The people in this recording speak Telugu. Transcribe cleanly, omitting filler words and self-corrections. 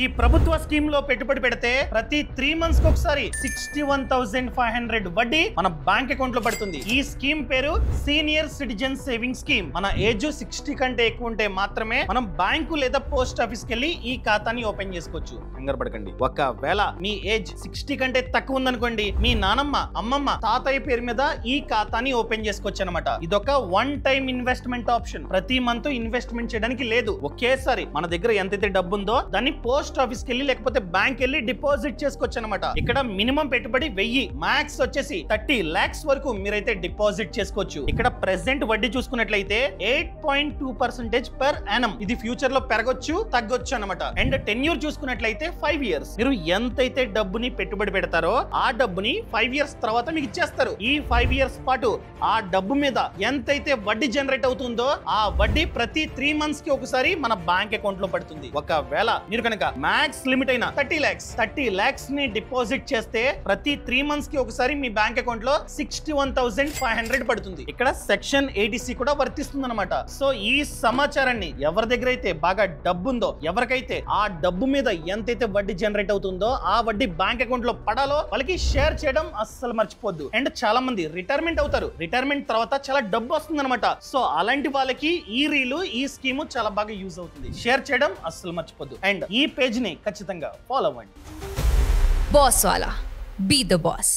ఈ ప్రభుత్వ స్కీమ్ లో పెట్టుబడి పెడితే ప్రతి 3 months కి ఒకసారి 61,500 వడ్డీ మన బ్యాంక్ అకౌంట్ లో పడుతుంది. ఈ స్కీమ్ పేరు సీనియర్ సిటిజన్ సేవింగ్ స్కీమ్. మన ఏజ్ 60 కంటే ఎక్కువ ఉంటే మాత్రమే మనం బ్యాంకు లేదా పోస్ట్ ఆఫీస్ కి వెళ్ళి ఈ ఖాతాని ఓపెన్ చేసుకోవచ్చు. కంగారు పడకండి. ఒకవేళ మీ ఏజ్ 60 కంటే తక్కువ ఉందనుకోండి, మీ నానమ్మ, అమ్మమ్మ, తాతయ్య పేరు మీద ఈ ఖాతాని ఓపెన్ చేసుకోవచ్చు అనమాట. ఇదొక వన్ టైం ఇన్వెస్ట్మెంట్ ఆప్షన్. ప్రతి మంత్ ఇన్వెస్ట్మెంట్ చేయడానికి లేదు. ఒకేసారి మన దగ్గర ఎంతైతే డబ్బు ఉందో దాన్ని పోస్ట్ ఆఫీస్ కి వెళ్ళి లేకపోతే బ్యాంక్ వెళ్ళి డిపాజిట్ చేసుకోవచ్చు అనమాట. ఇక్కడ మినిమం పెట్టుబడి 1000, మ్యాక్స్ వచ్చేసి 30 lakhs వరకు మీరైతే డిపాజిట్ చేసుకోవచ్చు. ఇక్కడ ప్రెసెంట్ వడ్డీ చూసుకున్నట్లయితే 8.2% పర్ యానం. ఇది ఫ్యూచర్ లో పెరగొచ్చు, తగ్గొచ్చు అనమాట. అండ్ టెన్యూర్ చూసుకున్నట్లయితే 5 years. మీరు ఎంతైతే డబ్బుని పెట్టుబడి పెడతారో ఆ డబ్బుని 5 years తర్వాత మీకు ఇచ్చేస్తారు. ఈ 5 years పాటు ఆ డబ్బు మీద ఎంతైతే వడ్డీ జనరేట్ అవుతుందో ఆ వడ్డీ ప్రతి 3 months కి ఒకసారి మన బ్యాంక్ అకౌంట్ లో పడుతుంది. ఒకవేళ మీరు కనుక మ్యాక్స్ లిమిట్ అయిన 30 lakhs ని డిపాజిట్ చేస్తే ప్రతి 3 months కి ఒకసారి మీ బ్యాంక్ అకౌంట్ లో 61,500 పడుతుంది. ఇక్కడ సెక్షన్ 80C కూడా వర్తిస్తుంది అనమాట. సో ఈ సమాచారాన్ని ఎవరి దగ్గర అయితే బాగా డబ్బు ఉందో, ఎవరికైతే ఆ డబ్బు మీద ఎంతైతే వడ్డీ జనరేట్ అవుతుందో ఆ వడ్డీ బ్యాంక్ అకౌంట్ లో పడాలో వాళ్ళకి షేర్ చేయడం అస్సలు మర్చిపోద్దు. అండ్ చాలా మంది రిటైర్మెంట్ అవుతారు. రిటైర్మెంట్ తర్వాత చాలా డబ్బు వస్తుంది అనమాట. సో అలాంటి వాళ్ళకి ఈ రీలు, ఈ స్కీము చాలా బాగా యూజ్ అవుతుంది. షేర్ చేయడం అస్సలు మర్చిపోద్దు. అండ్ ఈ పేజ్ ని ఖచ్చితంగా ఫాలో అవ్వండి. బాస్ వాలా, బీ ద బాస్.